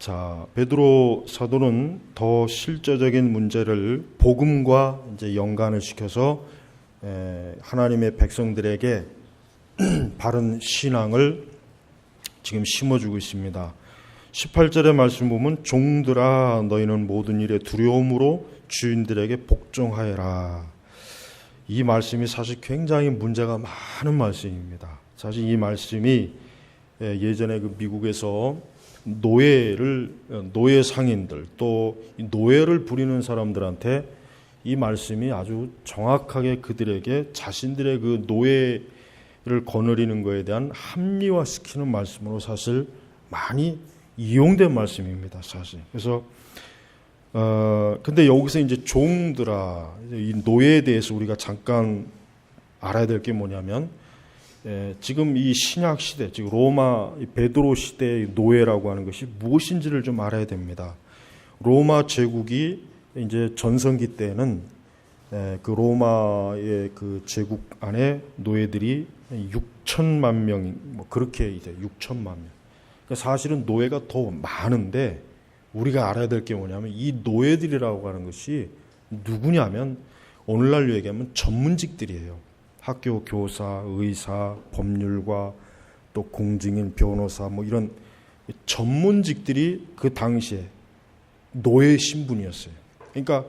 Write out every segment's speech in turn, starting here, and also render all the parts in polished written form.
자, 베드로 사도는 더 실제적인 문제를 복음과 이제 연관을 시켜서 하나님의 백성들에게 바른 신앙을 지금 심어주고 있습니다. 18절의 말씀 보면 종들아 너희는 모든 일에 두려움으로 주인들에게 복종하여라. 이 말씀이 사실 굉장히 문제가 많은 말씀입니다. 사실 이 말씀이 예전에 그 미국에서 노예 상인들 또 노예를 부리는 사람들한테 이 말씀이 아주 정확하게 그들에게 자신들의 그 노예를 거느리는 것에 대한 합리화시키는 말씀으로 사실 많이 이용된 말씀입니다. 사실. 그래서 근데 여기서 이제 종들아, 이 노예에 대해서 우리가 잠깐 알아야 될 게 뭐냐면, 지금 이 신약 시대, 즉 로마 베드로 시대의 노예라고 하는 것이 무엇인지를 좀 알아야 됩니다. 로마 제국이 이제 전성기 때는 그 로마의 그 제국 안에 노예들이 6천만 명, 뭐 그렇게 이제 6천만 명. 그러니까 사실은 노예가 더 많은데 우리가 알아야 될 게 뭐냐면 이 노예들이라고 하는 것이 누구냐면 오늘날로 얘기하면 전문직들이에요. 학교 교사, 의사, 법률가, 또 공증인, 변호사 뭐 이런 전문직들이 그 당시에 노예 신분이었어요. 그러니까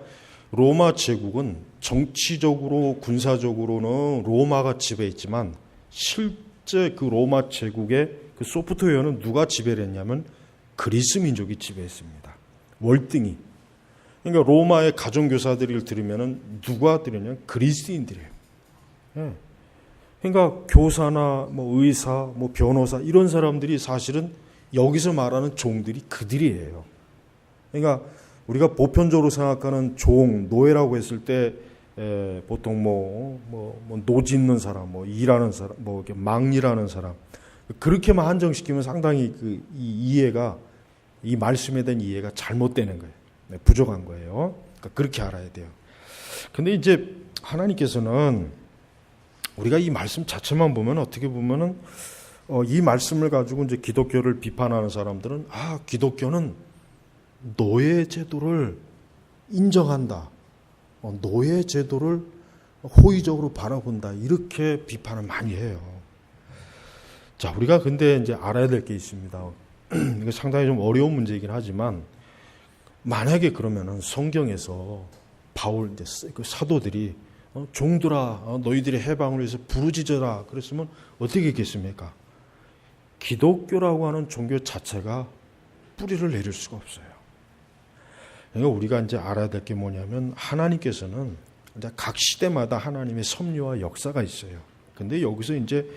로마 제국은 정치적으로 군사적으로는 로마가 지배했지만 실제 그 로마 제국의 그 소프트웨어는 누가 지배를 했냐면 그리스 민족이 지배했습니다. 월등히. 그러니까 로마의 가정교사들을 들으면은 누가 들으냐면 그리스인들이에요. 예. 그러니까 교사나 뭐 의사, 뭐 변호사 이런 사람들이 사실은 여기서 말하는 종들이 그들이에요. 그러니까 우리가 보편적으로 생각하는 종, 노예라고 했을 때 보통 노 짓는 사람, 뭐 일하는 사람, 뭐 이렇게 망일하는 사람 그렇게만 한정시키면 상당히 그 이해가 이 말씀에 대한 이해가 잘못되는 거예요. 네, 부족한 거예요. 그러니까 그렇게 알아야 돼요. 근데 이제 하나님께서는 우리가 이 말씀 자체만 보면 어떻게 보면은 이 말씀을 가지고 이제 기독교를 비판하는 사람들은 기독교는 노예 제도를 인정한다. 노예 제도를 호의적으로 바라본다. 이렇게 비판을 많이 해요. 자, 우리가 근데 이제 알아야 될 게 있습니다. 이거 상당히 좀 어려운 문제이긴 하지만 만약에 그러면은 성경에서 바울 이제 그 사도들이 종들아 너희들의 해방을 위해서 부르짖어라 그랬으면 어떻게 했겠습니까? 기독교라고 하는 종교 자체가 뿌리를 내릴 수가 없어요. 그러니까 우리가 이제 알아야 될 게 뭐냐면 하나님께서는 이제 각 시대마다 하나님의 섭리와 역사가 있어요. 근데 여기서 이제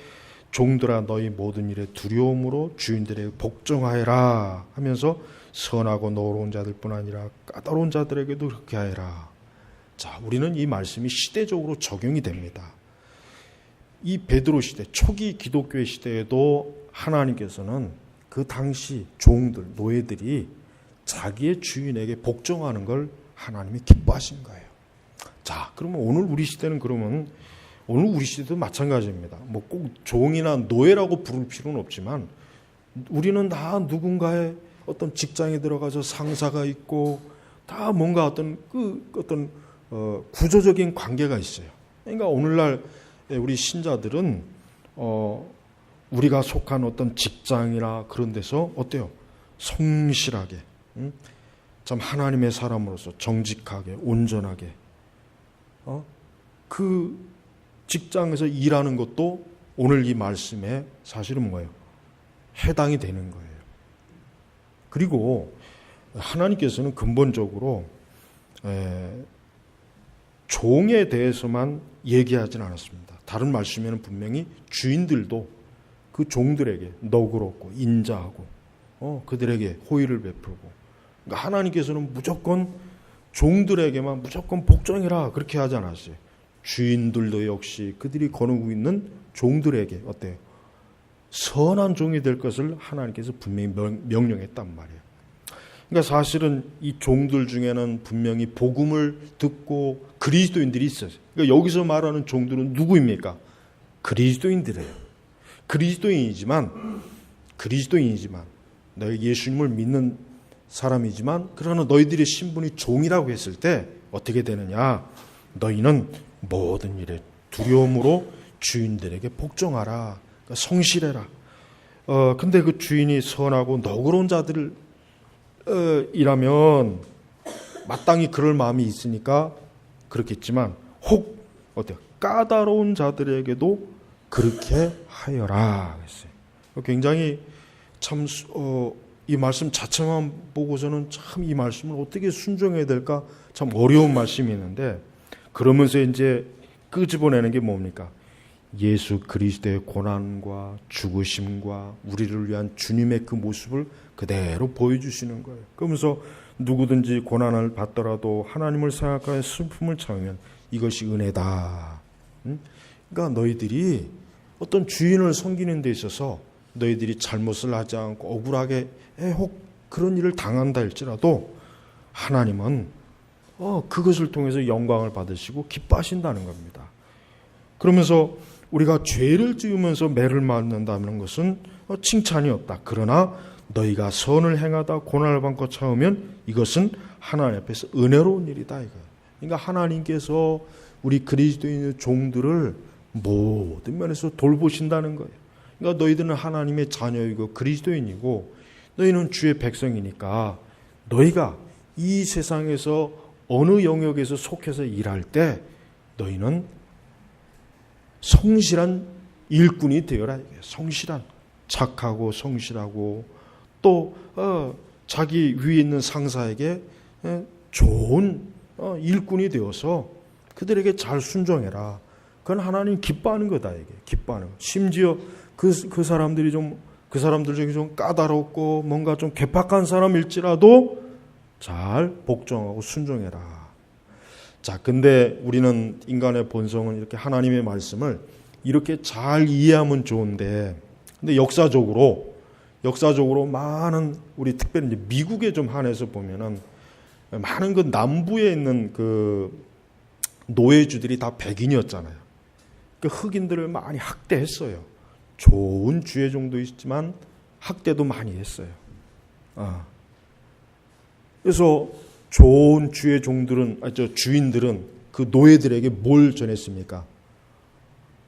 종들아 너희 모든 일에 두려움으로 주인들에게 복종하여라 하면서 선하고 너그러운 자들뿐 아니라 까다로운 자들에게도 그렇게 하여라. 자, 우리는 이 말씀이 시대적으로 적용이 됩니다. 이 베드로 시대, 초기 기독교의 시대에도 하나님께서는 그 당시 종들, 노예들이 자기의 주인에게 복종하는 걸 하나님이 기뻐하신 거예요. 자, 그러면 오늘 우리 시대는 오늘 우리 시대도 마찬가지입니다. 뭐 꼭 종이나 노예라고 부를 필요는 없지만 우리는 다 누군가의 어떤 직장에 들어가서 상사가 있고 다 뭔가 어떤 구조적인 관계가 있어요. 그러니까 오늘날 우리 신자들은 우리가 속한 어떤 직장이나 그런 데서 어때요? 성실하게, 참 하나님의 사람으로서 정직하게, 온전하게, 그 직장에서 일하는 것도 오늘 이 말씀에 사실은 뭐예요? 해당이 되는 거예요. 그리고 하나님께서는 근본적으로 종에 대해서만 얘기하진 않았습니다. 다른 말씀에는 분명히 주인들도 그 종들에게 너그럽고 인자하고 그들에게 호의를 베풀고, 그러니까 하나님께서는 무조건 종들에게만 무조건 복종해라 그렇게 하지 않았어요. 주인들도 역시 그들이 거느리고 있는 종들에게 어때요? 선한 종이 될 것을 하나님께서 분명히 명령했단 말이에요. 그러니까 사실은 이 종들 중에는 분명히 복음을 듣고 그리스도인들이 있어요. 그러니까 여기서 말하는 종들은 누구입니까? 그리스도인들이에요. 그리스도인이지만 너희 예수님을 믿는 사람이지만 그러나 너희들의 신분이 종이라고 했을 때 어떻게 되느냐? 너희는 모든 일에 두려움으로 주인들에게 복종하라. 그러니까 성실해라. 근데 그 주인이 선하고 너그러운 자들을 이라면 마땅히 그럴 마음이 있으니까 그렇겠지만 혹 어때요? 까다로운 자들에게도 그렇게 하여라 했어요. 굉장히 참 이 말씀 자체만 보고서는 참 이 말씀을 어떻게 순종해야 될까 참 어려운 말씀이 있는데 그러면서 이제 끄집어내는 게 뭡니까? 예수 그리스도의 고난과 죽으심과 우리를 위한 주님의 그 모습을 그대로 보여주시는 거예요. 그러면서 누구든지 고난을 받더라도 하나님을 생각하여 슬픔을 참으면 이것이 은혜다. 그러니까 너희들이 어떤 주인을 섬기는 데 있어서 너희들이 잘못을 하지 않고 억울하게 혹 그런 일을 당한다 할지라도 하나님은 그것을 통해서 영광을 받으시고 기뻐하신다는 겁니다. 그러면서 우리가 죄를 지으면서 매를 맞는다는 것은 칭찬이 없다. 그러나 너희가 선을 행하다 고난을 받고 참으면 이것은 하나님 앞에서 은혜로운 일이다. 이거. 그러니까 하나님께서 우리 그리스도인의 종들을 모든 면에서 돌보신다는 거예요. 그러니까 너희들은 하나님의 자녀이고 그리스도인이고 너희는 주의 백성이니까 너희가 이 세상에서 어느 영역에서 속해서 일할 때 너희는 성실한 일꾼이 되어라. 성실한, 착하고 성실하고 또 자기 위에 있는 상사에게 좋은 일꾼이 되어서 그들에게 잘 순종해라. 그건 하나님 기뻐하는 거다. 이게 기뻐하는 거. 심지어 그 사람들 중에 좀 까다롭고 뭔가 좀 괴팍한 사람일지라도 잘 복종하고 순종해라. 자, 근데 우리는 인간의 본성은 이렇게 하나님의 말씀을 이렇게 잘 이해하면 좋은데, 근데 역사적으로 많은 우리 특별히 이제 미국에 좀 한해서 보면은 많은 그 남부에 있는 그 노예주들이 다 백인이었잖아요. 그 흑인들을 많이 학대했어요. 좋은 주의종도 있지만 학대도 많이 했어요. 그래서 좋은 주인들은 그 노예들에게 뭘 전했습니까?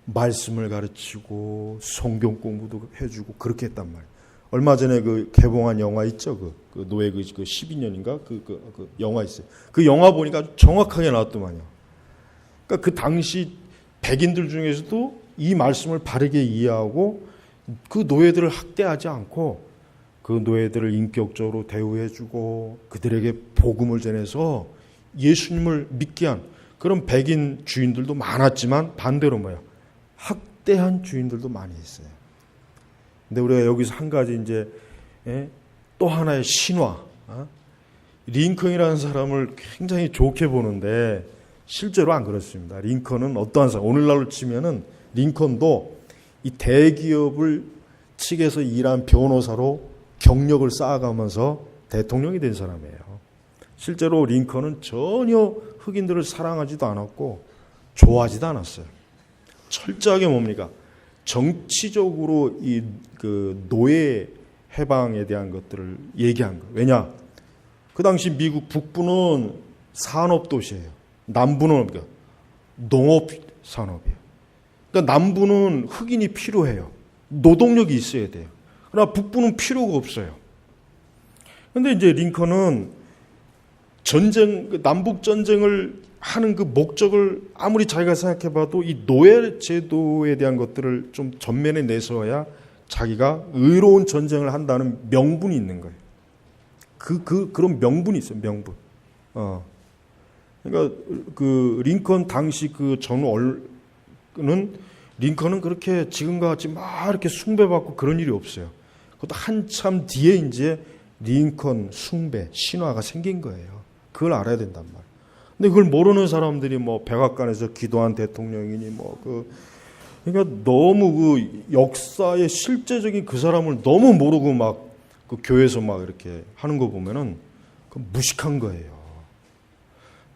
말씀을 가르치고 성경 공부도 해주고 그렇게 했단 말이에요. 얼마 전에 그 개봉한 영화 있죠? 그 노예 그 12년인가 그 영화 있어요. 그 영화 보니까 정확하게 나왔더만요. 그러니까 그 당시 백인들 중에서도 이 말씀을 바르게 이해하고 그 노예들을 학대하지 않고 그 노예들을 인격적으로 대우해주고 그들에게 복음을 전해서 예수님을 믿게 한 그런 백인 주인들도 많았지만 반대로 뭐예요? 학대한 주인들도 많이 있어요. 근데 우리가 여기서 한 가지 이제 또 하나의 신화, 링컨이라는 사람을 굉장히 좋게 보는데 실제로 안 그렇습니다. 링컨은 어떠한 사람? 오늘날로 치면은 링컨도 이 대기업을 측에서 일한 변호사로 경력을 쌓아가면서 대통령이 된 사람이에요. 실제로 링컨은 전혀 흑인들을 사랑하지도 않았고 좋아하지도 않았어요. 철저하게 뭡니까? 정치적으로 이 그 노예 해방에 대한 것들을 얘기한 거예요. 왜냐? 그 당시 미국 북부는 산업 도시예요. 남부는 뭡니까? 농업 산업이에요. 그러니까 남부는 흑인이 필요해요. 노동력이 있어야 돼요. 그러나 북부는 필요가 없어요. 그런데 이제 링컨은 남북 전쟁을 하는 그 목적을 아무리 자기가 생각해봐도 이 노예 제도에 대한 것들을 좀 전면에 내세워야 자기가 의로운 전쟁을 한다는 명분이 있는 거예요. 그런 명분이 있어요. 명분. 그러니까 그 링컨 당시 그 전월은 링컨은 그렇게 지금과 같이 막 이렇게 숭배받고 그런 일이 없어요. 그것도 한참 뒤에 이제 링컨 숭배 신화가 생긴 거예요. 그걸 알아야 된단 말이에요. 근데 그걸 모르는 사람들이 뭐 백악관에서 기도한 대통령이니 그러니까 너무 그 역사의 실제적인 그 사람을 너무 모르고 막 그 교회에서 막 이렇게 하는 거 보면은 그 무식한 거예요.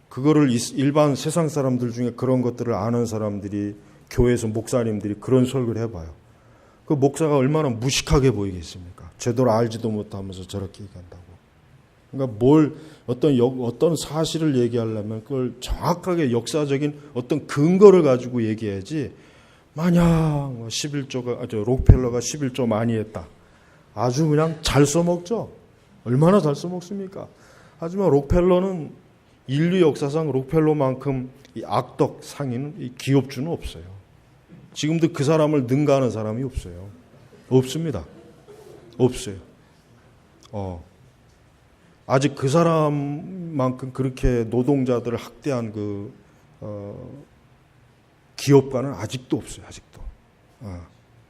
그거를 일반 세상 사람들 중에 그런 것들을 아는 사람들이 교회에서 목사님들이 그런 설교를 해봐요. 그 목사가 얼마나 무식하게 보이겠습니까? 제대로 알지도 못하면서 저렇게 얘기한다고. 그러니까 어떤 사실을 얘기하려면 그걸 정확하게 역사적인 어떤 근거를 가지고 얘기해야지, 만약 11조가, 록펠러가 11조 많이 했다, 아주 그냥 잘 써먹죠. 얼마나 잘 써먹습니까? 하지만 록펠러는 인류 역사상 록펠러만큼 이 악덕 상인은, 이 기업주는 없어요. 지금도 그 사람을 능가하는 사람이 없어요. 없습니다. 없어요. 아직 그 사람만큼 그렇게 노동자들을 학대한 기업가는 아직도 없어요. 아직도.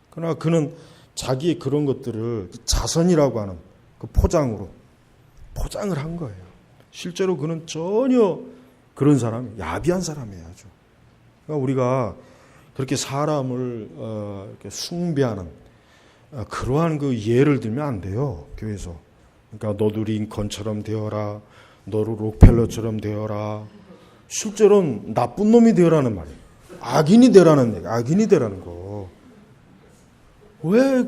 그러나 그는 자기의 그런 것들을 자선이라고 하는 그 포장을 한 거예요. 실제로 그는 전혀 그런 사람이, 야비한 사람이에요. 아주. 그러니까 우리가 그렇게 사람을 이렇게 숭배하는 그러한 그 예를 들면 안 돼요. 교회에서. 그러니까 너도 링컨처럼 되어라, 너도 록펠러처럼 되어라. 실제로는 나쁜 놈이 되어라는 말이에요. 악인이 되라는 얘기, 악인이 되라는 거. 왜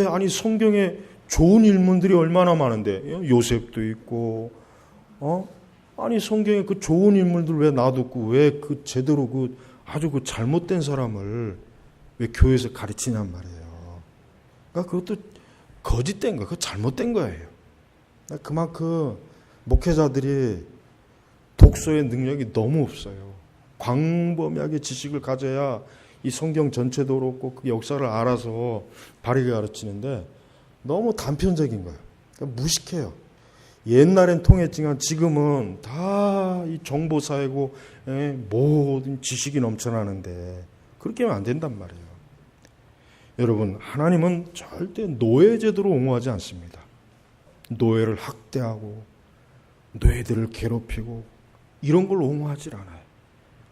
아니 성경에 좋은 인물들이 얼마나 많은데, 요셉도 있고, 아니 성경에 그 좋은 인물들 왜 놔뒀고, 왜 그 제대로 아주 잘못된 사람을 왜 교회에서 가르치냔 말이에요. 그러니까 그것도 거짓된 거, 그거 잘못된 거예요. 그만큼 목회자들이 독서의 능력이 너무 없어요. 광범위하게 지식을 가져야 이 성경 전체도 그렇고 그 역사를 알아서 바르게 가르치는데 너무 단편적인 거예요. 그러니까 무식해요. 옛날엔 통했지만 지금은 다 이 정보사회고 모든 지식이 넘쳐나는데 그렇게 하면 안 된단 말이에요. 여러분, 하나님은 절대 노예제도로 옹호하지 않습니다. 노예를 학대하고 노예들을 괴롭히고 이런 걸 옹호하지 않아요.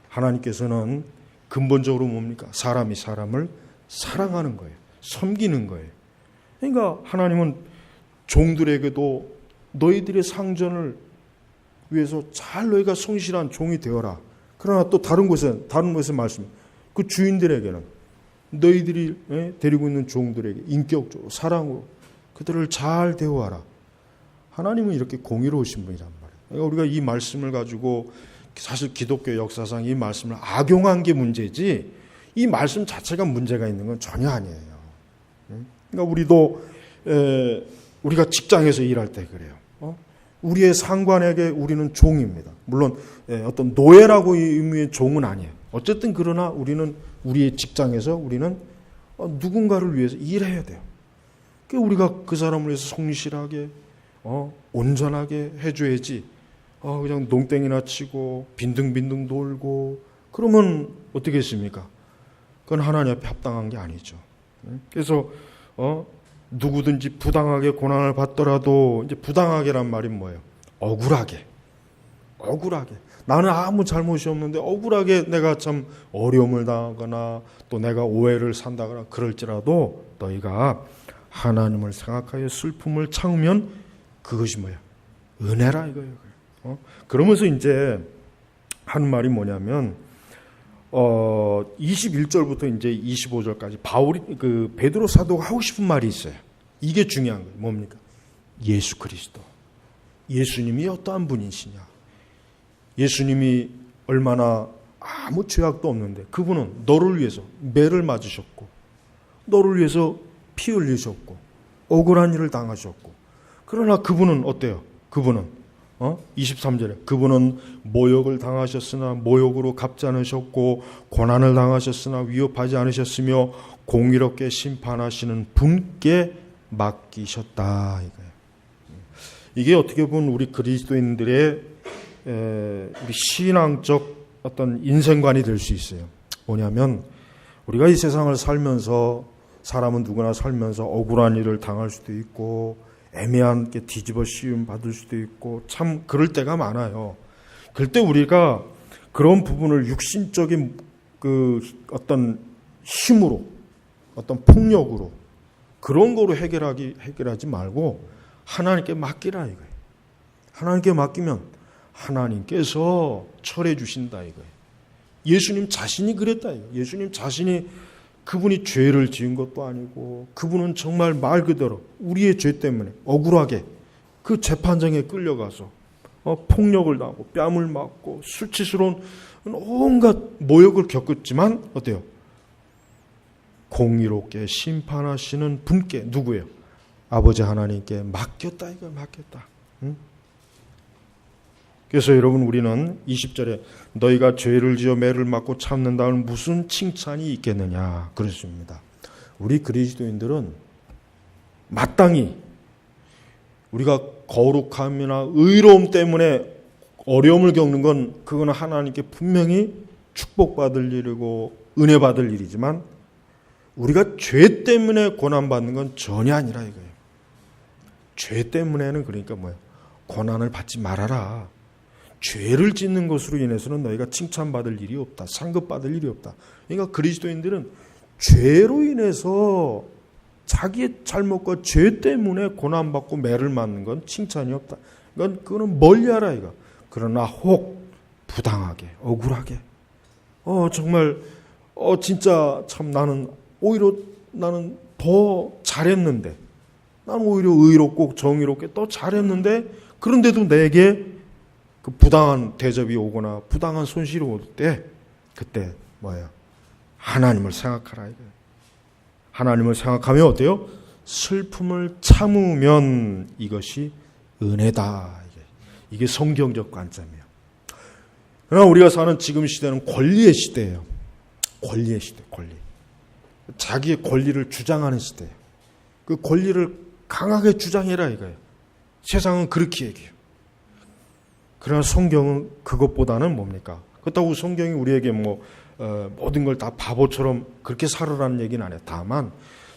하나님께서는 근본적으로 뭡니까? 사람이 사람을 사랑하는 거예요. 섬기는 거예요. 그러니까 하나님은 종들에게도 너희들의 상전을 위해서 잘 너희가 성실한 종이 되어라. 그러나 또 다른 곳에 말씀, 그 주인들에게는 너희들이 데리고 있는 종들에게 인격적으로 사랑으로 그들을 잘 대우하라. 하나님은 이렇게 공의로우신 분이란 말이에요. 그러니까 우리가 이 말씀을 가지고 사실 기독교 역사상 이 말씀을 악용한 게 문제지 이 말씀 자체가 문제가 있는 건 전혀 아니에요. 그러니까 우리가 직장에서 일할 때 그래요. 우리의 상관에게 우리는 종입니다. 물론 어떤 노예라고 의미의 종은 아니에요. 어쨌든 그러나 우리는 우리의 직장에서 우리는 누군가를 위해서 일해야 돼요. 그러니까 우리가 그 사람을 위해서 성실하게 온전하게 해줘야지. 그냥 농땡이나 치고 빈둥빈둥 돌고 그러면 어떻게 했습니까? 그건 하나님 앞에 합당한 게 아니죠. 그래서 누구든지 부당하게 고난을 받더라도, 이제 부당하게란 말이 뭐예요? 억울하게. 나는 아무 잘못이 없는데 억울하게 내가 참 어려움을 당하거나 또 내가 오해를 산다거나 그럴지라도 너희가 하나님을 생각하여 슬픔을 참으면 그것이 뭐야? 은혜라 이거예요. 그러면서 이제 하는 말이 뭐냐면 21절부터 이제 25절까지 베드로 사도가 하고 싶은 말이 있어요. 이게 중요한 거예요. 뭡니까? 예수 그리스도. 예수님이 어떠한 분이시냐. 예수님이 얼마나 아무 죄악도 없는데 그분은 너를 위해서 매를 맞으셨고 너를 위해서 피 흘리셨고 억울한 일을 당하셨고, 그러나 그분은 어때요? 그분은 23절에 그분은 모욕을 당하셨으나 모욕으로 갚지 않으셨고 고난을 당하셨으나 위협하지 않으셨으며 공의롭게 심판하시는 분께 맡기셨다 이거예요. 이게 어떻게 보면 우리 그리스도인들의 우리 신앙적 어떤 인생관이 될 수 있어요. 뭐냐면 우리가 이 세상을 살면서 사람은 누구나 살면서 억울한 일을 당할 수도 있고 애매한 게 뒤집어 씌움 받을 수도 있고 참 그럴 때가 많아요. 그럴 때 우리가 그런 부분을 육신적인 그 어떤 힘으로 어떤 폭력으로 그런 거로 해결하지 말고 하나님께 맡기라 이거예요. 하나님께 맡기면 하나님께서 처리해 주신다 이거예요. 예수님 자신이 그랬다 이거예요. 예수님 자신이 그분이 죄를 지은 것도 아니고 그분은 정말 말 그대로 우리의 죄 때문에 억울하게 그 재판장에 끌려가서 폭력을 당하고 뺨을 맞고 수치스러운 온갖 모욕을 겪었지만 어때요? 공의롭게 심판하시는 분께 누구예요? 아버지 하나님께 맡겼다 이거 맡겼다. 응? 그래서 여러분 우리는 20절에 너희가 죄를 지어 매를 맞고 참는다면 무슨 칭찬이 있겠느냐 그랬습니다. 우리 그리스도인들은 마땅히 우리가 거룩함이나 의로움 때문에 어려움을 겪는 건 그거는 하나님께 분명히 축복받을 일이고 은혜 받을 일이지만 우리가 죄 때문에 고난받는 건 전혀 아니라 이거예요. 죄 때문에는 그러니까 뭐예요? 고난을 받지 말아라. 죄를 짓는 것으로 인해서는 너희가 칭찬받을 일이 없다. 상급받을 일이 없다. 그러니까 그리스도인들은 죄로 인해서 자기의 잘못과 죄 때문에 고난받고 매를 맞는 건 칭찬이 없다. 그거는 멀리하라 이거. 그러나 혹 부당하게 억울하게 정말 진짜 참 나는 오히려 나는 더 잘했는데 나는 오히려 의롭고 정의롭게 더 잘했는데 그런데도 내게 그 부당한 대접이 오거나 부당한 손실이 올 때 그때 뭐예요? 하나님을 생각하라 이거예요. 하나님을 생각하면 어때요? 슬픔을 참으면 이것이 은혜다. 이게 성경적 관점이에요. 그러나 우리가 사는 지금 시대는 권리의 시대예요. 권리의 시대, 권리. 자기의 권리를 주장하는 시대예요. 그 권리를 강하게 주장해라 이거예요. 세상은 그렇게 얘기해요. 그러나 성경은 그것보다는 뭡니까? 그렇다고 성경이 우리에게 모든 걸 다 바보처럼 그렇게 살아라는 얘기는 안 해요. 다만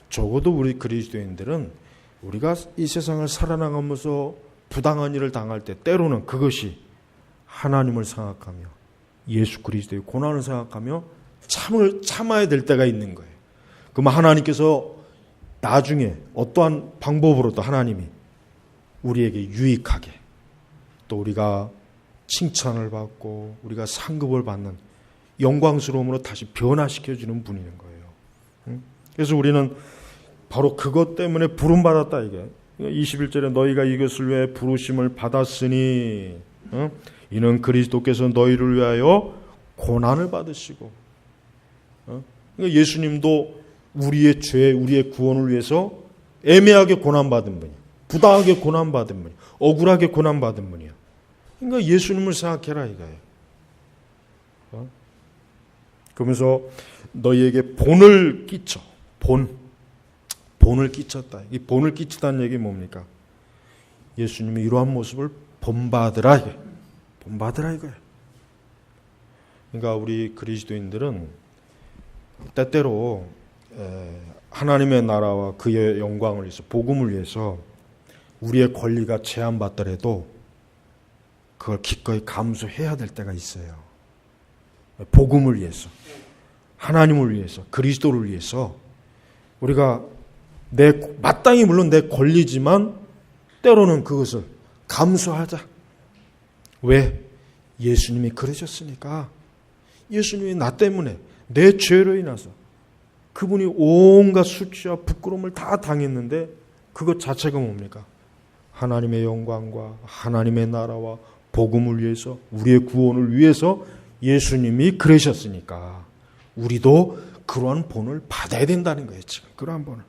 적어도 우리 그리스도인들은 우리가 이 세상을 살아나가면서 부당한 일을 당할 때 때로는 그것이 하나님을 생각하며 예수 그리스도의 고난을 생각하며 참아야 될 때가 있는 거예요. 그럼 하나님께서 나중에 어떠한 방법으로도 하나님이 우리에게 유익하게 또 우리가 칭찬을 받고 우리가 상급을 받는 영광스러움으로 다시 변화시켜주는 분인 거예요. 그래서 우리는 바로 그것 때문에 부름받았다 이게. 21절에 너희가 이것을 위해 부르심을 받았으니 이는 그리스도께서 너희를 위하여 고난을 받으시고 그러니까 예수님도 우리의 죄, 우리의 구원을 위해서 애매하게 고난받은 분이에요. 부당하게 고난받은 분이에요. 억울하게 고난받은 분이에요. 그러니까 예수님을 생각해라 이거예요. 그러면서 너희에게 본을 끼쳐. 본을 끼쳤다. 이 본을 끼치다는 얘기 뭡니까? 예수님이 이러한 모습을 본받으라 이거예요. 본받으라 이거예요. 그러니까 우리 그리스도인들은 때때로 하나님의 나라와 그의 영광을 위해서 복음을 위해서 우리의 권리가 제한받더라도 그걸 기꺼이 감수해야 될 때가 있어요. 복음을 위해서, 하나님을 위해서, 그리스도를 위해서 우리가 마땅히 물론 내 권리지만 때로는 그것을 감수하자. 왜? 예수님이 그러셨으니까. 예수님이 나 때문에 내 죄로 인해서 그분이 온갖 수치와 부끄러움을 다 당했는데 그것 자체가 뭡니까? 하나님의 영광과 하나님의 나라와 복음을 위해서 우리의 구원을 위해서 예수님이 그러셨으니까 우리도 그러한 본을 받아야 된다는 거예요. 지금 그러한 본을.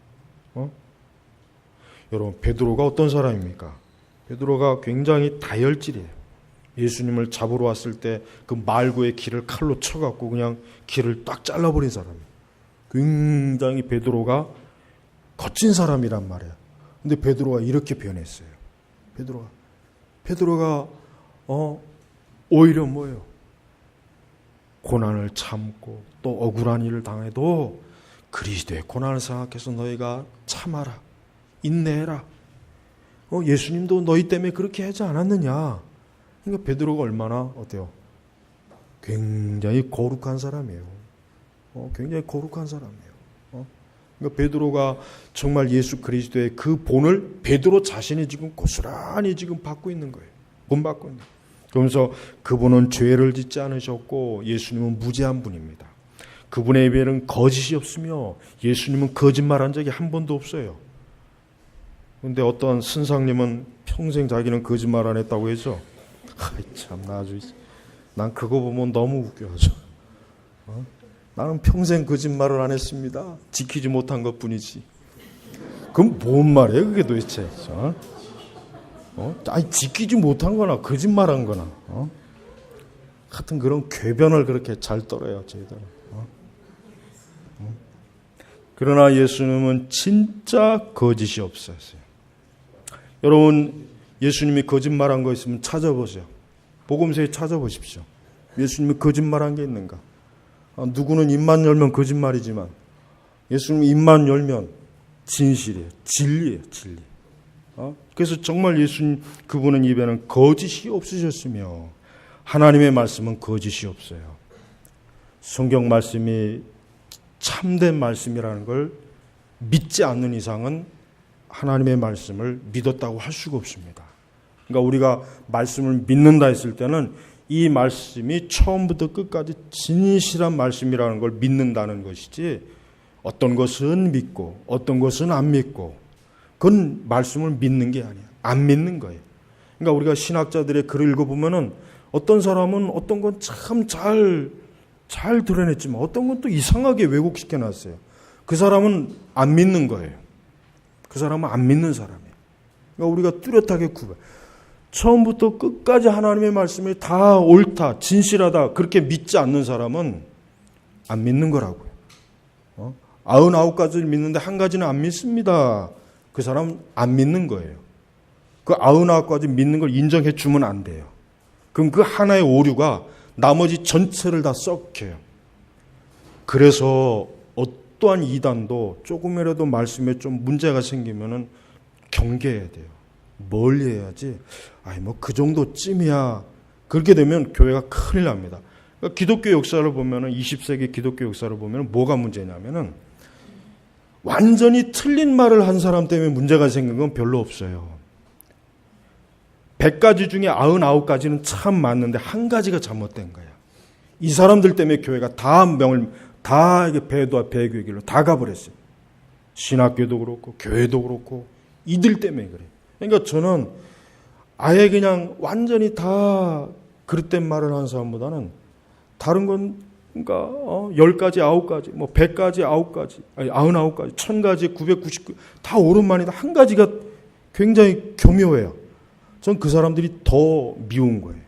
여러분 베드로가 어떤 사람입니까? 베드로가 굉장히 다혈질이에요. 예수님을 잡으러 왔을 때 그 말고의 길을 칼로 쳐갖고 그냥 길을 딱 잘라버린 사람이에요. 굉장히 베드로가 거친 사람이란 말이에요. 근데 베드로가 이렇게 변했어요. 베드로가 오히려 뭐예요? 고난을 참고 또 억울한 일을 당해도 그리스도의 고난을 생각해서 너희가 참아라. 인내해라. 예수님도 너희 때문에 그렇게 하지 않았느냐. 그러니까 베드로가 얼마나 어때요? 굉장히 거룩한 사람이에요. 굉장히 거룩한 사람이에요. 그러니까 베드로가 정말 예수 그리스도의 그 본을 베드로 자신이 지금 고스란히 지금 받고 있는 거예요. 본받고 있는 거예요. 그러면서 그분은 죄를 짓지 않으셨고 예수님은 무죄한 분입니다. 그분의 입에는 거짓이 없으며 예수님은 거짓말한 적이 한 번도 없어요. 근데 어떤 선상님은 평생 자기는 거짓말 안 했다고 해서 참나 아주 난 그거 보면 너무 웃겨져. 나는 평생 거짓말을 안 했습니다. 지키지 못한 것뿐이지. 그럼 뭔 말이에요 그게 도대체? 아니 지키지 못한 거나 거짓말한 거나 하여튼 그런 궤변을 그렇게 잘 떨어요 저희들은. 그러나 예수님은 진짜 거짓이 없었어요. 여러분 예수님이 거짓말한 거 있으면 찾아보세요. 복음서에 찾아보십시오. 예수님이 거짓말한 게 있는가? 누구는 입만 열면 거짓말이지만 예수님 입만 열면 진실이에요. 진리예요. 진리. 그래서 정말 예수님 그분은 입에는 거짓이 없으셨으며 하나님의 말씀은 거짓이 없어요. 성경 말씀이 참된 말씀이라는 걸 믿지 않는 이상은 하나님의 말씀을 믿었다고 할 수가 없습니다. 그러니까 우리가 말씀을 믿는다 했을 때는 이 말씀이 처음부터 끝까지 진실한 말씀이라는 걸 믿는다는 것이지 어떤 것은 믿고 어떤 것은 안 믿고 그건 말씀을 믿는 게 아니야. 안 믿는 거예요. 그러니까 우리가 신학자들의 글을 읽어보면은 어떤 사람은 어떤 건 참 잘 드러냈지만 어떤 건 또 이상하게 왜곡시켜 놨어요. 그 사람은 안 믿는 거예요. 그 사람은 안 믿는 사람이에요. 그러니까 우리가 뚜렷하게 처음부터 끝까지 하나님의 말씀이 다 옳다, 진실하다 그렇게 믿지 않는 사람은 안 믿는 거라고요. 99가지를 믿는데 한 가지는 안 믿습니다. 그 사람은 안 믿는 거예요. 그 99가지 믿는 걸 인정해 주면 안 돼요. 그럼 그 하나의 오류가 나머지 전체를 다 썩혀요. 그래서 어떠한 이단도 조금이라도 말씀에 좀 문제가 생기면은 경계해야 돼요. 멀리 해야지. 그 정도쯤이야. 그렇게 되면 교회가 큰일 납니다. 그러니까 기독교 역사를 보면은 20세기 기독교 역사를 보면은 뭐가 문제냐면은 완전히 틀린 말을 한 사람 때문에 문제가 생긴 건 별로 없어요. 100가지 중에 99가지는 참 맞는데 한 가지가 잘못된 거야. 이 사람들 때문에 교회가 다 배도와 배교의 길로 다 가버렸어요. 신학교도 그렇고 교회도 그렇고 이들 때문에 그래요. 그러니까 저는 아예 그냥 완전히 다 그릇된 말을 하는 사람보다는 다른 건 그러니까 10가지, 9가지, 100가지, 9가지, 99가지, 1000가지, 999 다 옳은 말이다. 한 가지가 굉장히 교묘해요. 전 그 사람들이 더 미운 거예요.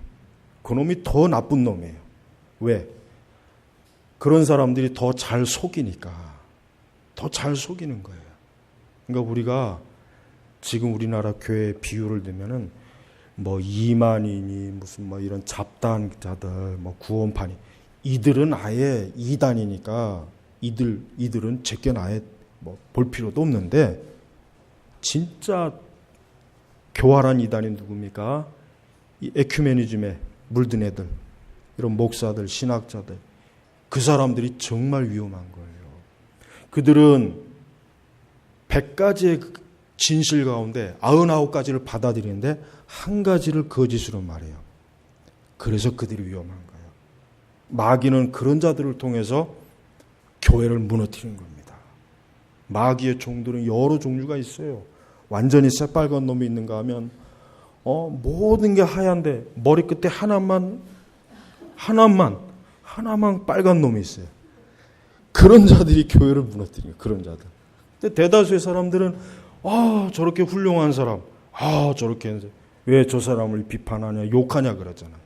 그놈이 더 나쁜 놈이에요. 왜? 그런 사람들이 더 잘 속이니까. 더 잘 속이는 거예요. 그러니까 우리가 지금 우리나라 교회 비유를 들면은 이만희니 무슨 이런 잡단자들 구원파니 이들은 아예 이단이니까 이들은 제껴 아예 볼 필요도 없는데 진짜 교활한 이단이 누굽니까? 이 에큐메니즘에 물든 애들, 이런 목사들, 신학자들, 그 사람들이 정말 위험한 거예요. 그들은 100가지의 진실 가운데 99가지를 받아들이는데 한 가지를 거짓으로 말해요. 그래서 그들이 위험한 거예요. 마귀는 그런 자들을 통해서 교회를 무너뜨리는 겁니다. 마귀의 종들은 여러 종류가 있어요. 완전히 새빨간 놈이 있는가 하면 모든 게 하얀데 머리끝에 하나만 빨간 놈이 있어요. 그런 자들이 교회를 무너뜨려요. 그런 자들. 근데 대다수의 사람들은 저렇게 훌륭한 사람, 저렇게 왜 저 사람을 비판하냐, 욕하냐 그러잖아요.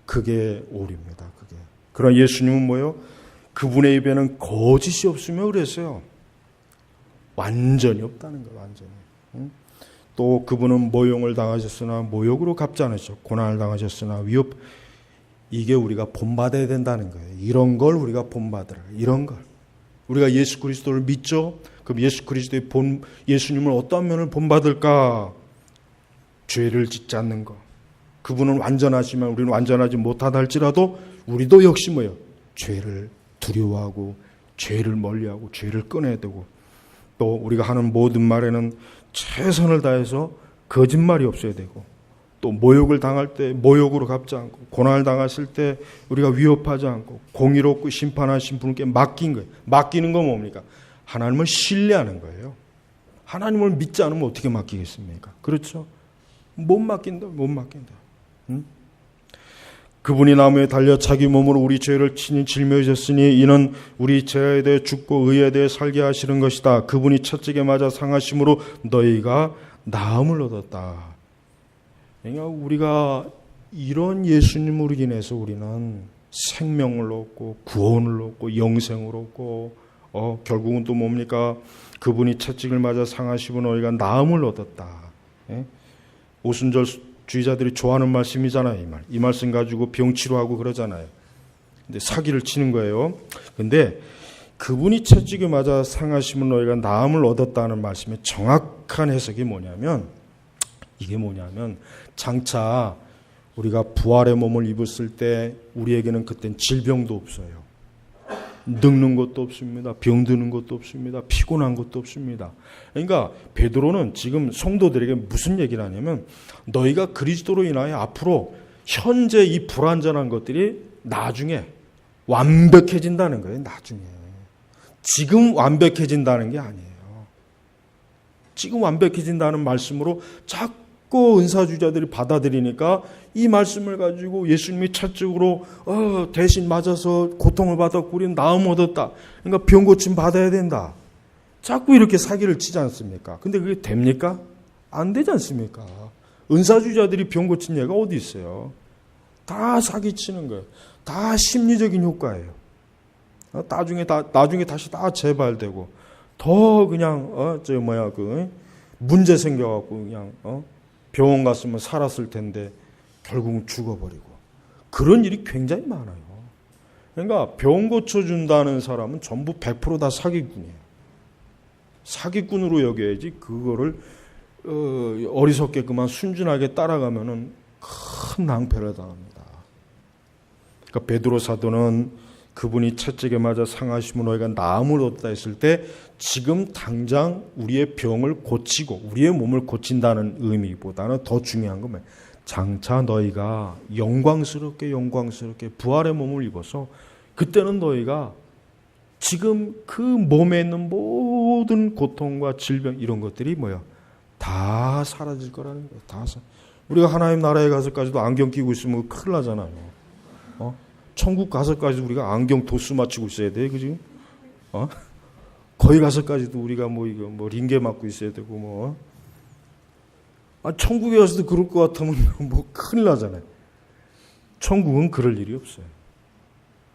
그게 오류입니다. 그게. 그러나 예수님은 뭐예요? 그분의 입에는 거짓이 없으며 그랬어요. 완전히 없다는 거예요. 완전히. 또 그분은 모욕을 당하셨으나 모욕으로 갚지 않으셨고 고난을 당하셨으나 위협. 이게 우리가 본받아야 된다는 거예요. 이런 걸 우리가 본받으라. 이런 걸. 우리가 예수 그리스도를 믿죠? 그럼 예수 그리스도의 예수님을 어떤 면을 본받을까? 죄를 짓지 않는 것. 그분은 완전하시면 우리는 완전하지 못하다 할지라도 우리도 역시 뭐예요? 죄를 두려워하고 죄를 멀리하고 죄를 끊어야 되고 또 우리가 하는 모든 말에는 최선을 다해서 거짓말이 없어야 되고 또 모욕을 당할 때 모욕으로 갚지 않고 고난을 당했을 때 우리가 위협하지 않고 공의롭고 심판하신 분께 맡긴 거예요. 맡기는 건 뭡니까? 하나님을 신뢰하는 거예요. 하나님을 믿지 않으면 어떻게 맡기겠습니까? 그렇죠? 못 맡긴다. 응? 그분이 나무에 달려 자기 몸으로 우리 죄를 친히 짊어지셨으니 이는 우리 죄에 대해 죽고 의에 대해 살게 하시는 것이다. 그분이 채찍에 맞아 상하심으로 너희가 나음을 얻었다. 그러니까 우리가 이런 예수님으로 인해서 우리는 생명을 얻고 구원을 얻고 영생을 얻고 결국은 또 뭡니까? 그분이 채찍을 맞아 상하시고 너희가 나음을 얻었다. 예? 오순절 주의자들이 좋아하는 말씀이잖아요. 이 말씀 가지고 병 치료하고 그러잖아요. 근데 사기를 치는 거예요. 근데 그분이 채찍에 맞아 상하시면 너희가 나음을 얻었다는 말씀의 정확한 해석이 뭐냐면 이게 뭐냐면 장차 우리가 부활의 몸을 입었을 때 우리에게는 그땐 질병도 없어요. 늙는 것도 없습니다. 병드는 것도 없습니다. 피곤한 것도 없습니다. 그러니까 베드로는 지금 성도들에게 무슨 얘기를 하냐면 너희가 그리스도로 인하여 앞으로 현재 이 불완전한 것들이 나중에 완벽해진다는 거예요. 나중에. 지금 완벽해진다는 게 아니에요. 지금 완벽해진다는 말씀으로 자꾸 은사주자들이 받아들이니까 이 말씀을 가지고 예수님이 차적으로 대신 맞아서 고통을 받았고 우리는 나음 얻었다. 그러니까 병 고침 받아야 된다. 자꾸 이렇게 사기를 치지 않습니까? 근데 그게 됩니까? 안 되지 않습니까? 은사주자들이 병 고친 예가 어디 있어요? 다 사기치는 거예요. 다 심리적인 효과예요. 나중에 다시 다 재발되고 더 그냥 문제 생겨갖고 그냥 병원 갔으면 살았을 텐데 결국은 죽어버리고 그런 일이 굉장히 많아요. 그러니까 병 고쳐준다는 사람은 전부 100% 다 사기꾼이에요. 사기꾼으로 여겨야지 그거를 어리석게 그만 순진하게 따라가면은 큰 낭패를 당합니다. 그러니까 베드로 사도는 그분이 채찍에 맞아 상하심으로 너희가 나음을 얻다 했을 때 지금 당장 우리의 병을 고치고 우리의 몸을 고친다는 의미보다는 더 중요한 건 뭐예요? 장차 너희가 영광스럽게 부활의 몸을 입어서 그때는 너희가 지금 그 몸에 있는 모든 고통과 질병 이런 것들이 다 사라질 거라는 거예요. 우리가 하나님 나라에 가서까지도 안경 끼고 있으면 큰일 나잖아요. 천국 가서까지 우리가 안경 도수 맞추고 있어야 돼, 그지? 거기 가서까지도 우리가 링게 맞고 있어야 되고 천국에 가서도 그럴 것 같으면 큰일 나잖아요. 천국은 그럴 일이 없어요.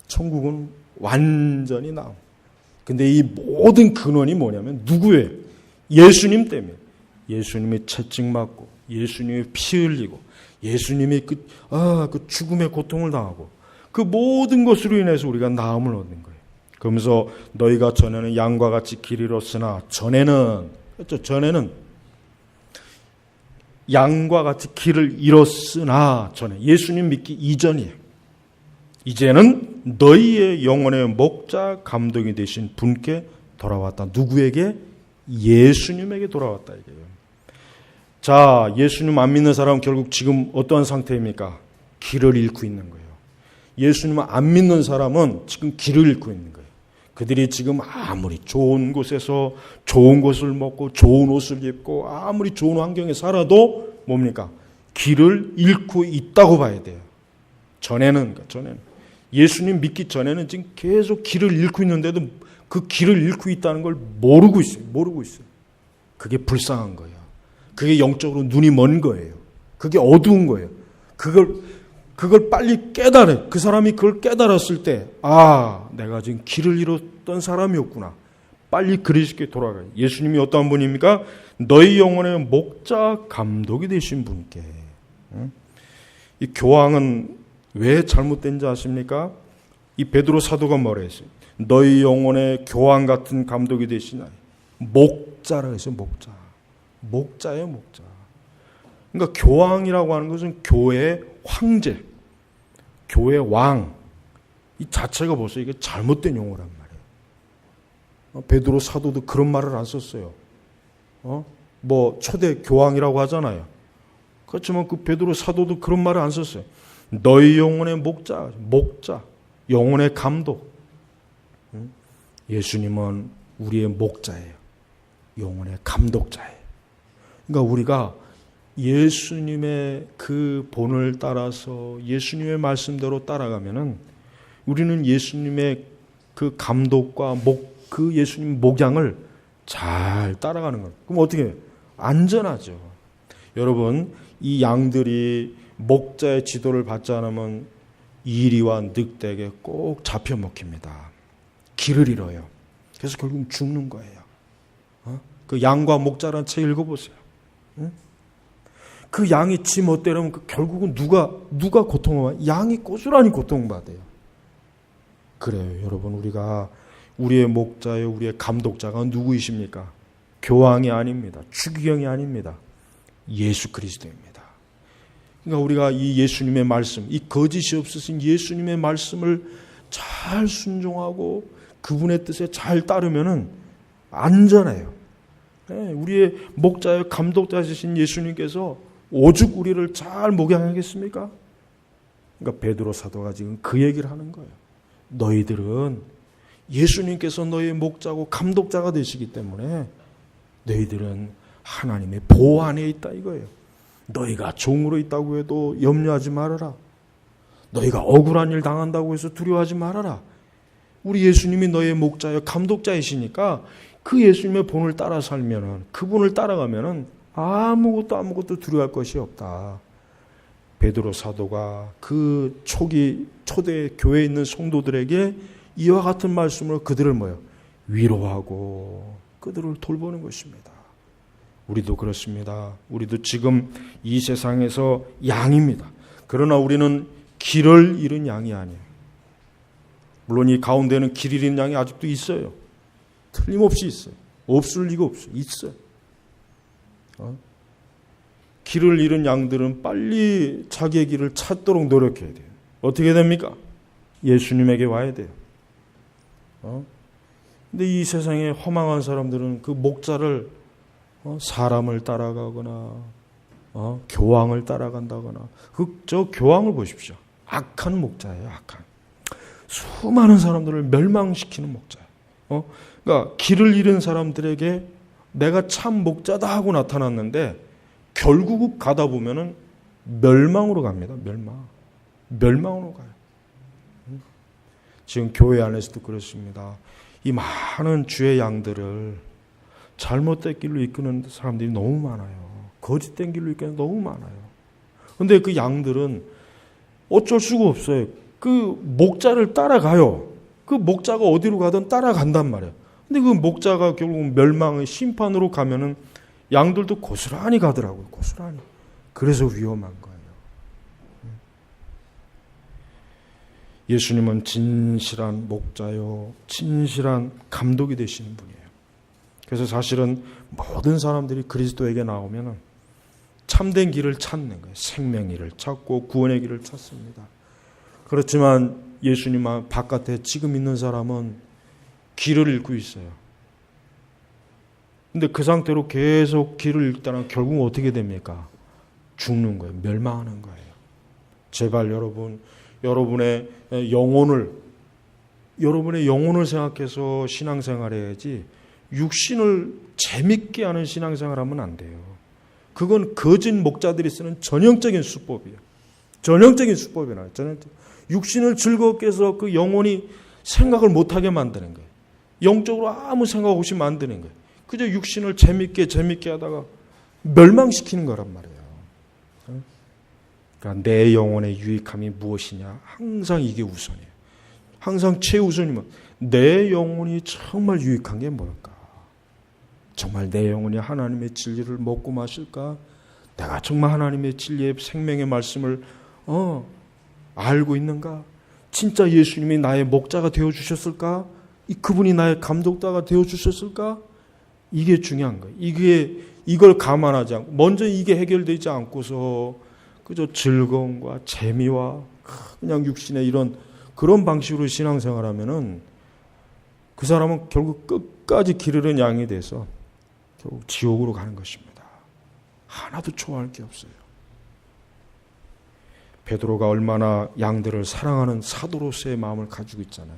천국은 완전히 나음. 근데 이 모든 근원이 뭐냐면 누구예요? 예수님 때문에. 예수님이 채찍 맞고, 예수님이 피 흘리고, 예수님이 그 죽음의 고통을 당하고, 그 모든 것으로 인해서 우리가 나음을 얻는 거예요. 그러면서 너희가 전에는 양과 같이 길 잃었으나 전에는 양과 같이 길을 잃었으나 전에 예수님 믿기 이전이에요. 이제는 너희의 영혼의 목자 감독이 되신 분께 돌아왔다. 누구에게? 예수님에게 돌아왔다 이게요. 자, 예수님 안 믿는 사람은 결국 지금 어떠한 상태입니까? 길을 잃고 있는 거예요. 예수님을 안 믿는 사람은 지금 길을 잃고 있는 거예요. 그들이 지금 아무리 좋은 곳에서 좋은 것을 먹고 좋은 옷을 입고 아무리 좋은 환경에 살아도 뭡니까? 길을 잃고 있다고 봐야 돼요. 전에는 예수님 믿기 전에는 지금 계속 길을 잃고 있는데도 그 길을 잃고 있다는 걸 모르고 있어요. 그게 불쌍한 거예요. 그게 영적으로 눈이 먼 거예요. 그게 어두운 거예요. 그걸 빨리 깨달아요. 그 사람이 그걸 깨달았을 때, 내가 지금 길을 잃었던 사람이었구나. 빨리 그리스도께 돌아가요. 예수님이 어떤 분입니까? 너희 영혼의 목자 감독이 되신 분께. 이 교황은 왜 잘못된지 아십니까? 이 베드로 사도가 뭐라 했어요? 너희 영혼의 교황 같은 감독이 되시나. 목자라 해서 목자예요, 목자. 그러니까 교황이라고 하는 것은 교회의 황제, 교회 왕, 이 자체가 벌써 이게 잘못된 용어란 말이에요. 베드로 사도도 그런 말을 안 썼어요. 초대 교황이라고 하잖아요. 그렇지만 그 베드로 사도도 그런 말을 안 썼어요. 너희 영혼의 목자, 영혼의 감독. 예수님은 우리의 목자예요. 영혼의 감독자예요. 그러니까 우리가 예수님의 그 본을 따라서 예수님의 말씀대로 따라가면은 우리는 예수님의 그 감독과 그 예수님 목양을 잘 따라가는 거예요. 그럼 어떻게 해요? 안전하죠. 여러분, 이 양들이 목자의 지도를 받지 않으면 이리와 늑대에게 꼭 잡혀 먹힙니다. 길을 잃어요. 그래서 결국 죽는 거예요. 그 양과 목자라는 책 읽어보세요. 그 양이 지 멋대로면 결국은 누가 고통을 받아요? 양이 고스란히 고통받아요. 그래요, 여러분. 우리가 우리의 목자요, 우리의 감독자가 누구이십니까? 교황이 아닙니다. 추기경이 아닙니다. 예수 그리스도입니다. 그러니까 우리가 이 예수님의 말씀, 이 거짓이 없으신 예수님의 말씀을 잘 순종하고 그분의 뜻에 잘 따르면은 안전해요. 네, 우리의 목자요, 감독자이신 예수님께서 오죽 우리를 잘 목양하겠습니까? 그러니까 베드로 사도가 지금 그 얘기를 하는 거예요. 너희들은 예수님께서 너희의 목자고 감독자가 되시기 때문에 너희들은 하나님의 보호 안에 있다 이거예요. 너희가 종으로 있다고 해도 염려하지 말아라. 너희가 억울한 일 당한다고 해서 두려워하지 말아라. 우리 예수님이 너희의 목자요, 감독자이시니까 그 예수님의 본을 따라 살면은, 그분을 따라가면은 아무것도 두려워할 것이 없다. 베드로 사도가 그 초대 교회에 있는 성도들에게 이와 같은 말씀으로 그들을 위로하고 그들을 돌보는 것입니다. 우리도 그렇습니다. 우리도 지금 이 세상에서 양입니다. 그러나 우리는 길을 잃은 양이 아니에요. 물론 이 가운데는 길 잃은 양이 아직도 있어요. 틀림없이 있어요. 없을 리가 없어요. 있어요. 길을 잃은 양들은 빨리 자기의 길을 찾도록 노력해야 돼요. 어떻게 됩니까? 예수님에게 와야 돼요. 근데 이 세상에 허망한 사람들은 그 목자를 사람을 따라가거나 교황을 따라간다거나 저 교황을 보십시오. 악한 목자예요. 악한. 수많은 사람들을 멸망시키는 목자예요. 그러니까 길을 잃은 사람들에게 내가 참 목자다 하고 나타났는데 결국 가다 보면은 멸망으로 갑니다. 멸망으로 가요. 지금 교회 안에서도 그렇습니다. 이 많은 주의 양들을 잘못된 길로 이끄는 사람들이 너무 많아요. 거짓된 길로 이끄는 너무 많아요. 그런데 그 양들은 어쩔 수가 없어요. 그 목자를 따라가요. 그 목자가 어디로 가든 따라간단 말이에요. 근데 그 목자가 결국 멸망의 심판으로 가면은 양들도 고스란히 가더라고요. 고스란히. 그래서 위험한 거예요. 예수님은 진실한 목자요, 진실한 감독이 되시는 분이에요. 그래서 사실은 모든 사람들이 그리스도에게 나오면은 참된 길을 찾는 거예요. 생명의 길을 찾고 구원의 길을 찾습니다. 그렇지만 예수님 바깥에 지금 있는 사람은 길을 잃고 있어요. 근데 그 상태로 계속 길을 잃다는 결국 어떻게 됩니까? 죽는 거예요. 멸망하는 거예요. 제발 여러분의 영혼을 생각해서 신앙생활해야지 육신을 재밌게 하는 신앙생활하면 안 돼요. 그건 거짓 목자들이 쓰는 전형적인 수법이에요. 전형적인 수법이에요. 육신을 즐겁게 해서 그 영혼이 생각을 못하게 만드는 거예요. 영적으로 아무 생각 없이 만드는 거예요. 그저 육신을 재밌게 하다가 멸망시키는 거란 말이에요. 그러니까 내 영혼의 유익함이 무엇이냐? 항상 이게 우선이에요. 항상 최우선이면 내 영혼이 정말 유익한 게 뭘까? 정말 내 영혼이 하나님의 진리를 먹고 마실까? 내가 정말 하나님의 진리의 생명의 말씀을 알고 있는가? 진짜 예수님이 나의 목자가 되어주셨을까? 그분이 나의 감독자가 되어주셨을까? 이게 중요한 거예요. 이걸 감안하지 않고 먼저 이게 해결되지 않고서 그저 즐거움과 재미와 그냥 육신의 이런 그런 방식으로 신앙생활하면은 그 사람은 결국 끝까지 길 잃은 양이 돼서 결국 지옥으로 가는 것입니다. 하나도 좋아할 게 없어요. 베드로가 얼마나 양들을 사랑하는 사도로서의 마음을 가지고 있잖아요.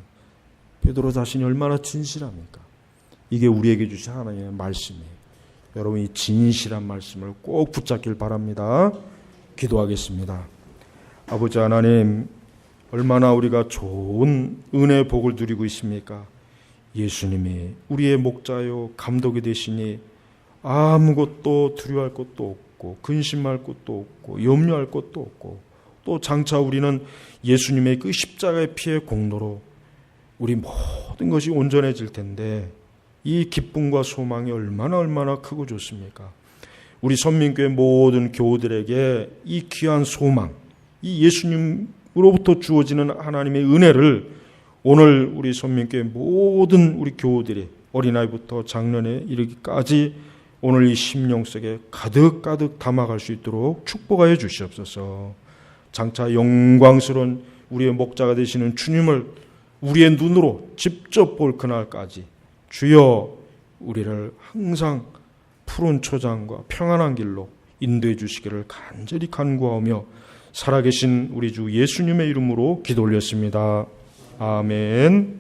베드로 자신이 얼마나 진실합니까? 이게 우리에게 주신 하나님의 말씀이에요. 여러분, 이 진실한 말씀을 꼭 붙잡길 바랍니다. 기도하겠습니다. 아버지 하나님, 얼마나 우리가 좋은 은혜의 복을 누리고 있습니까? 예수님이 우리의 목자요 감독이 되시니 아무것도 두려워할 것도 없고 근심할 것도 없고 염려할 것도 없고, 또 장차 우리는 예수님의 그 십자가의 피의 공로로 우리 모든 것이 온전해질 텐데, 이 기쁨과 소망이 얼마나 크고 좋습니까? 우리 선민교회 모든 교우들에게 이 귀한 소망, 이 예수님으로부터 주어지는 하나님의 은혜를 오늘 우리 선민교회 모든 우리 교우들이 어린아이부터 장년에 이르기까지 오늘 이 심령 속에 가득 담아갈 수 있도록 축복하여 주시옵소서. 장차 영광스러운 우리의 목자가 되시는 주님을 우리의 눈으로 직접 볼 그날까지 주여 우리를 항상 푸른 초장과 평안한 길로 인도해 주시기를 간절히 간구하며 살아계신 우리 주 예수님의 이름으로 기도 올렸습니다. 아멘.